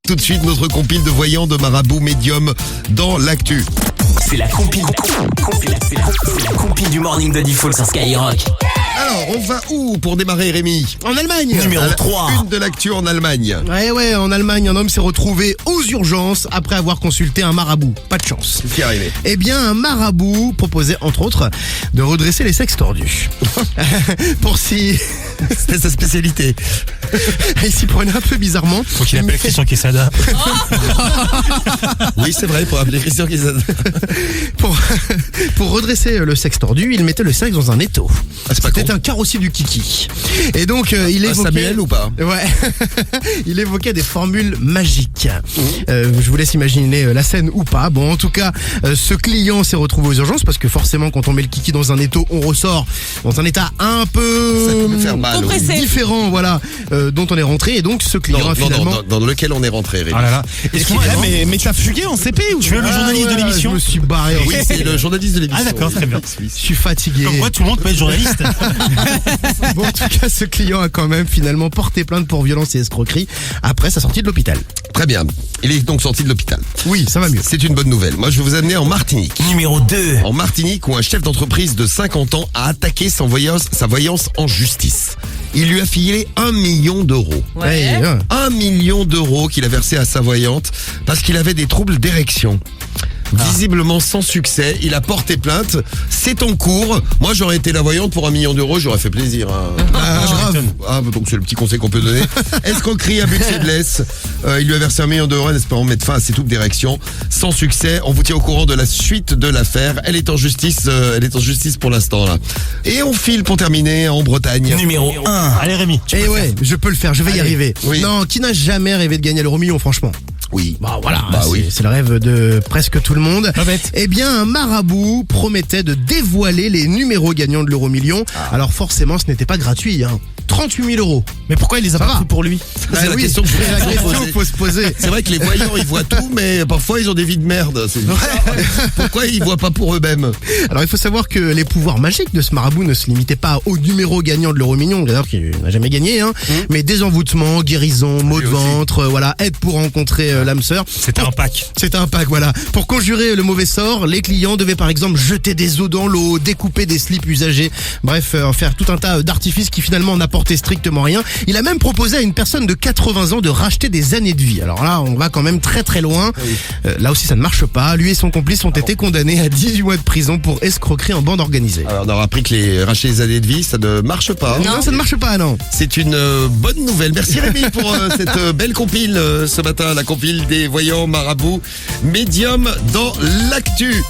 Tout de suite, notre compile de voyants, de marabouts, médiums dans l'actu. C'est la compile du morning de Diffoul sur Skyrock. Alors, on va où pour démarrer, Rémi? En Allemagne. Numéro 3. Une de l'actu en Allemagne. Ouais, en Allemagne, un homme s'est retrouvé aux urgences après avoir consulté un marabout. Pas de chance. Qu'est-ce qui est arrivé? Eh bien, un marabout proposait, entre autres, de redresser les sexes tordus. Pour si... C'était sa spécialité. Il s'y prenait un peu bizarrement. Faut qu'il appelle Christian Quesada. Oui, c'est vrai, pour appeler Christian qui Pour redresser le sexe tordu, il mettait le sexe dans un étau. Ah, c'est pas C'était con. un carrossier du kiki. Et donc, il évoquait... Samuel ou pas? Ouais. Il évoquait des formules magiques. Je vous laisse imaginer la scène ou pas. Bon, en tout cas, ce client s'est retrouvé aux urgences parce que forcément, quand on met le kiki dans un étau, on ressort dans un état un peu Ça peut faire mal. Oui. différent, voilà, dont on est rentré. Et donc, ce client a finalement... Dans lequel on est rentré, Rémi. Ah là là. Excuse-moi, mais t'as fugué en CP ou tu es le journaliste de l'émission? Je me suis barré. Oui, c'est le journaliste de l'émission. Ah d'accord, très bien. Je suis fatigué. Comme quoi tout le monde peut être journaliste. Bon, en tout cas, ce client a quand même finalement porté plainte pour violence et escroquerie après sa sortie de l'hôpital. Très bien. Il est donc sorti de l'hôpital. Oui, ça va mieux. C'est une bonne nouvelle. Moi, je vais vous amener en Martinique. Numéro 2. En Martinique, où un chef d'entreprise de 50 ans a attaqué sa voyance en justice. Il lui a filé 1 million d'euros. Ouais. 1 million d'euros qu'il a versé à sa voyante parce qu'il avait des troubles d'érection. Visiblement sans succès, il a porté plainte. C'est en cours. Moi, j'aurais été la voyante pour 1 million d'euros, j'aurais fait plaisir. Hein. grave. Donc c'est le petit conseil qu'on peut donner. Escroquerie, abus de faiblesse. Il lui a versé 1 million d'euros en espérant mettre fin à ses troubles d'érection. Sans succès. On vous tient au courant de la suite de l'affaire. Elle est en justice. Pour l'instant là. Et on file pour terminer en Bretagne. Numéro 1. Allez Rémi, tu peux Et le ouais, faire. je peux le faire, je vais y arriver. Oui. Non, qui n'a jamais rêvé de gagner l'euro million, franchement? Oui. Bah voilà, oui. c'est le rêve de presque tout le monde. Pas bête. Eh bien, un marabout promettait de dévoiler les numéros gagnants de l'euro million. Alors forcément, ce n'était pas gratuit, hein. 38 000 euros. Mais pourquoi il les a Ça pas va. pris pour lui? C'est la oui, question que je c'est la voulais question poser. qu'il faut se poser. C'est vrai que les voyants, ils voient tout, mais parfois ils ont des vies de merde. C'est bizarre. Pourquoi ils voient pas pour eux-mêmes? Alors il faut savoir que les pouvoirs magiques de ce marabout ne se limitaient pas au numéro gagnant de l'euro million, d'ailleurs qu'il n'a jamais gagné, hein, mais désenvoûtement, guérison, maux de Lui aussi. ventre, voilà, aide pour rencontrer l'âme sœur. C'était un pack. C'était un pack, voilà. Pour conjurer le mauvais sort, les clients devaient par exemple jeter des os dans l'eau, découper des slips usagés, bref, faire tout un tas d'artifices qui finalement n'apportaient strictement rien. Il a même proposé à une personne de 80 ans de racheter des années de vie. Alors là, on va quand même très très loin. Là aussi, ça ne marche pas. Lui et son complice ont été condamnés à 18 mois de prison pour escroquerie en bande organisée. Alors on aura appris que les racheter les années de vie, ça ne marche pas. Non, ça ne marche pas, non. C'est une bonne nouvelle. Merci Rémi pour cette belle compile ce matin, la compile des voyants marabouts médiums dans l'actu.